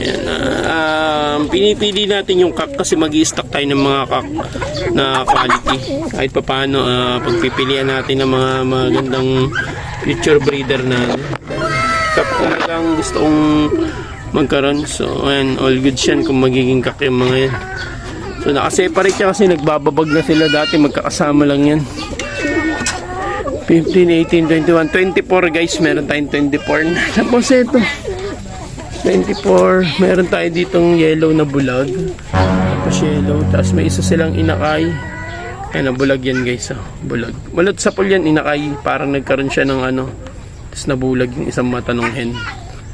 Yan, pinipili natin yung kak kasi mag-i-stock tayo ng mga kak na quality. Kahit pa paano, pagpipilian natin ng mga magandang future breeder na kak talagang gusto kong magkaroon. So, ayan, all good yan kung magiging kak yung mga yan. So, nakaseparate siya kasi nagbababag na sila dati. Magkakasama lang yan. 15, 18, 21, 24 guys. Meron tayong 24 na. Tapos ito. 24. Meron tayo ditong yellow na bulag. Tapos yellow. Tapos may isa silang inakay. Ayan, bulag yan guys. Oh, bulag. Malot sa pool yan, inakay. Parang nagkaroon siya ng ano. Tapos nabulag yung isang mata ng hen.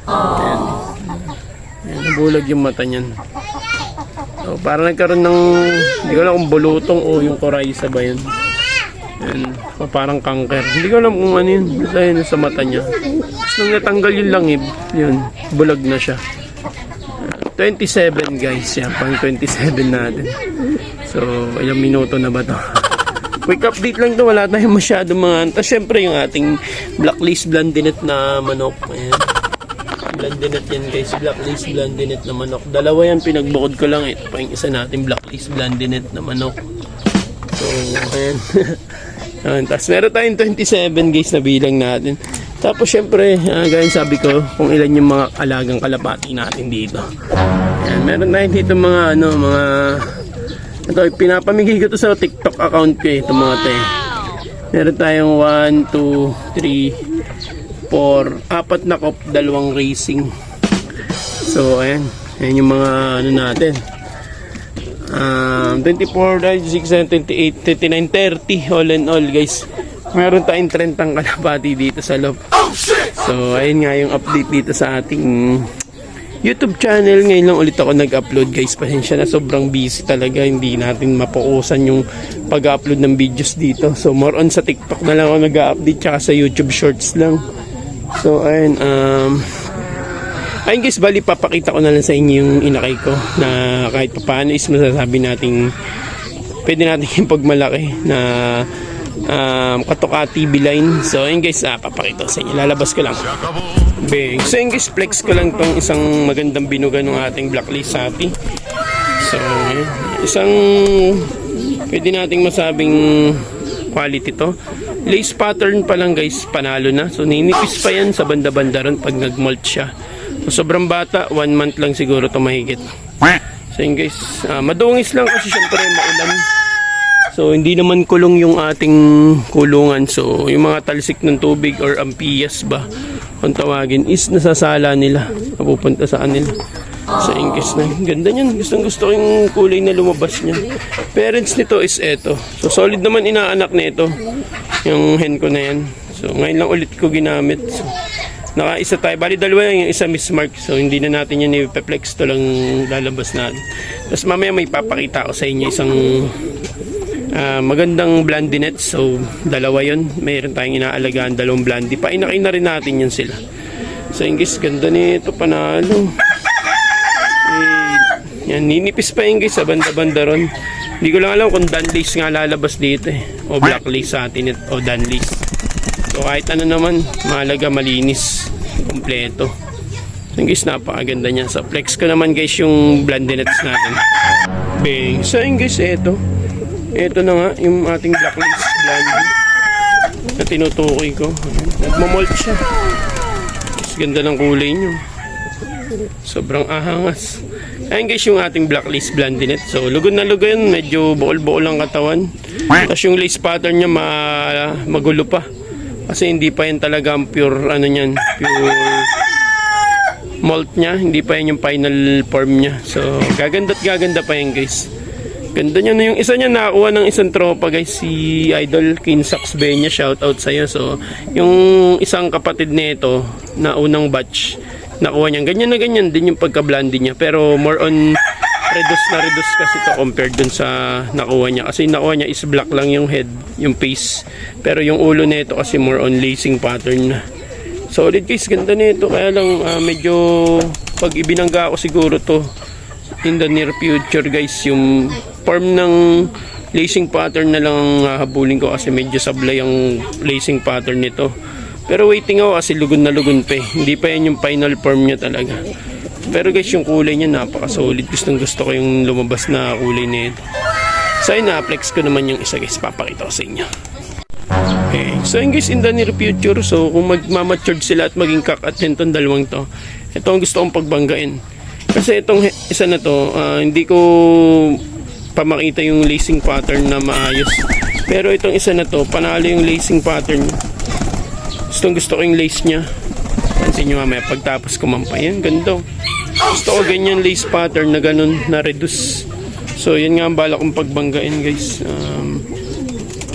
Ayan. Ayan, nabulag yung mata niyan. So, parang nagkaroon ng, hindi ko alam kung bulutong o yung coryza ba yun. Ayan, o parang cancer. Hindi ko alam kung ano yun. Basta yun sa mata niya. Tapos nung natanggal yung langib, yun, bulag na siya. 27 guys, yan, pang 27 natin. So, ilang minuto na ba to? Quick update lang to, wala tayong masyadong mga. Tapos syempre yung ating blacklist blondinet na manok. Ayan. Blondinet yan guys, blacklist blondinet na manok. Dalawa yan, pinagbukod ko lang. Ito pa yung isa natin, blacklist blondinet na manok. So, ayan. Ayan. Tapos meron tayong 27 guys na bilang natin. Tapos syempre, gaya sabi ko, kung ilan yung mga alagang kalapati natin dito. Ayan, meron tayong dito mga ano, mga ito, pinapamigay ko to sa TikTok account ko eh, itong mga te. Meron tayong 1, 2, 3, 4, 4 na cop, 2 racing. So ayan, ayan yung mga ano natin. 24, 26, 28, 39, 30 all in all guys. Meron tayong 30 kalapati dito sa loob. So ayun nga yung update dito sa ating YouTube channel. Ngayon lang ulit ako nag-upload guys. Pasensya na, sobrang busy talaga. Hindi natin mapukusan yung pag-upload ng videos dito. So more on sa TikTok na lang ako nag-update, tsaka sa YouTube shorts lang. So ayun, ayun guys, bali papakita ko na lang sa inyo yung inakay ko na kahit paano is masasabi nating pwede natin yung pagmalaki na Katoka TV line. So ayun guys, papakita ko sa inyo, lalabas ko lang. Bang. So yun guys, flex ko lang tong isang magandang binuga ng ating blacklist sapi. So ayun, isang pwede nating masabing quality to. Lace pattern pa lang guys, panalo na. So ninipis pa yan sa banda-banda ron pag nag-molt siya. So sobrang bata, 1 month lang siguro to mahigit. So yun guys, madungis lang kasi syempre maulan. So hindi naman kulong yung ating kulungan. So yung mga talsik ng tubig or ampiyas ba kung tawagin is nasasala nila, napupunta sa kanila. Sa ingkis na, ganda niyan. Gustong gusto ko yung kulay na lumabas niyan. Parents nito is eto. So solid naman inaanak na ito, yung hen ko na yan. So ngayon lang ulit ko ginamit. So, nakaisa tayo, bali dalawa yung isa Miss Mark. So hindi na natin yan i-flex, to lang lalabas natin. Tapos mamaya may papakita ko sa inyo isang magandang blondinet. So dalawa yun, mayroon tayong inaalagaan, 2 blondie. Painakay na rin natin yan sila. So ingis, ganda nito, panalo. Yan, ninipis pa yung guys sa banda-banda ron. Hindi ko lang alam kung danlace nga lalabas dito eh, o blacklace sa atin o danlace. So kahit ano naman, mahalaga malinis, kompleto. So guys, napakaganda niya. So flex ko naman guys yung blondinets natin. Bang. So yun guys, ito na nga yung ating blacklist blondie na tinutukoy ko. Nagmamolt siya. Mas ganda ng kulay nyo, sobrang ahangas. Ayun guys yung ating blacklist blondinet. So lugod na lugod yun, medyo bukol-bukol ang katawan. Tapos yung lace pattern niya magulo pa. Kasi hindi pa yan talaga ang pure ano niyan, pure molt niya. Hindi pa yan yung final form niya. So gaganda't gaganda pa yan guys. Ganda niya na yung isa niya, nakakuha ng isang tropa guys, si Idol Kinsax Benya, shout out sa iyo. So yung isang kapatid nito na unang batch, nakuha niya ganyan na ganyan din yung pagka-blondie niya, pero more on reduce kasi to compared dun sa nakuha niya. Kasi nakuha niya is black lang yung head, yung face, pero yung ulo nito kasi more on lacing pattern na. Solid guys, ganda nito. Kaya lang medyo pag ibinangga ko siguro to in the near future guys, yung form ng lacing pattern na lang ang habulin ko kasi medyo sablay ang lacing pattern nito. Pero waiting ako kasi lugon na lugon pa eh. Hindi pa yan yung final form niya talaga. Pero guys, yung kulay niya napaka-solid. Gustong gusto ko yung lumabas na kulay nito. So ayun, na-flex ko naman yung isa guys. Papakita ko sa inyo. Okay. So yun guys, in the near future, so kung magmamatured sila at maging kak at itong dalawang to, ito ang gusto kong pagbanggain. Kasi itong isa na to, hindi ko pamakita yung lacing pattern na maayos. Pero itong isa na to, panalo yung lacing pattern. Gusto ko yung lace niya. Pansin nyo mamaya pagtapos kumampay. Yan, ganda. Gusto ko ganyan lace pattern na ganun, na reduce. So yan nga ang bala kong pagbanggain guys.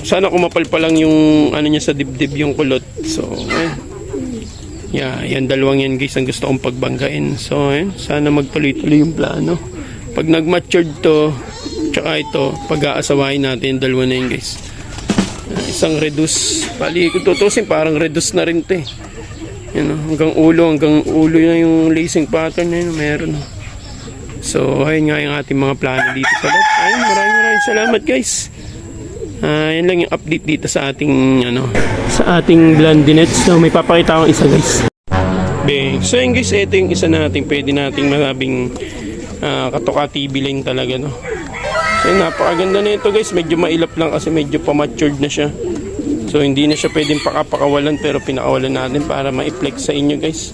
Sana kumapal pa lang yung ano niya sa dibdib, yung kulot. So yan dalawang yan guys ang gusto kong pagbanggain. So sana magtuloy-tuloy yung plano. Pag nag-matured to, tsaka ito, pag-aasawahin natin yung dalawa na yun guys. Isang reduce. Bali kung tutusin, parang reduce na rin to eh. Yan, hanggang ulo na yung lacing pattern na yun, meron. So ayun nga yung ating mga plano dito sa lot. Ayun, maraming salamat guys. Yan lang yung update dito sa ating sa ating blondinets. So may papakita akong isa guys. Bang. So yun guys, ito yung isa natin, pwede nating masabing katoka TV line talaga, no. So yun, napakaganda na ito guys. Medyo mailap lang kasi medyo pa-matured na siya. So hindi na siya pwedeng pakapakawalan, pero pinakawalan natin para ma-flex sa inyo guys.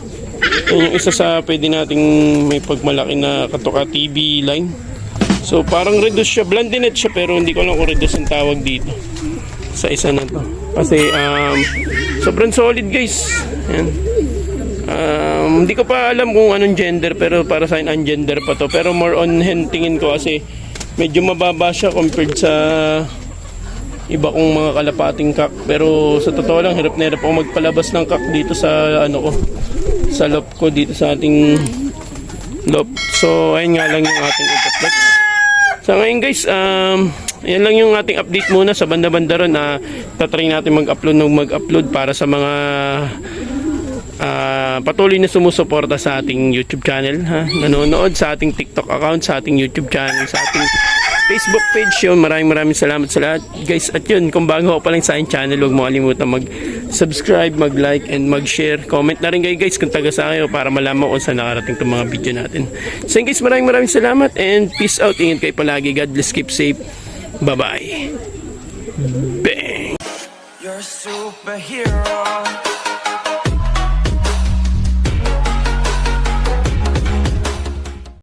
Yan yung isa sa pwede nating may pagmalaki na katoka TV line. So parang reduce siya, blondinet siya, pero hindi ko lang kung reduce ang tawag dito sa isa na to. Kasi sobrang solid guys. Yan. Hindi ko pa alam kung anong gender, pero para sa akin ungender pa to. Pero more on hen tingin ko kasi medyo mababa siya compared sa iba kong mga kalapating kak. Pero sa totoo lang, hirap na hirap ako magpalabas ng kak dito sa sa loft ko, dito sa ating loft. So ayun nga lang yung ating update. So ngayon guys, yan lang yung ating update muna sa banda-banda ron. Tatry natin mag-upload para sa mga patuloy na sumusuporta sa ating YouTube channel, nanonood sa ating TikTok account, sa ating YouTube channel, sa ating Facebook page. Yun, maraming salamat sa lahat guys. At yun, kung bago ka pa lang sa aking channel, huwag mo kalimutan mag-subscribe, mag-like, and mag-share. Comment na rin kayo guys kung taga sa kayo para malaman kung saan nakarating itong mga video natin. So guys, maraming salamat and peace out. Ingat kayo palagi. God bless, keep safe. Bye-bye. Bang! You're a superhero.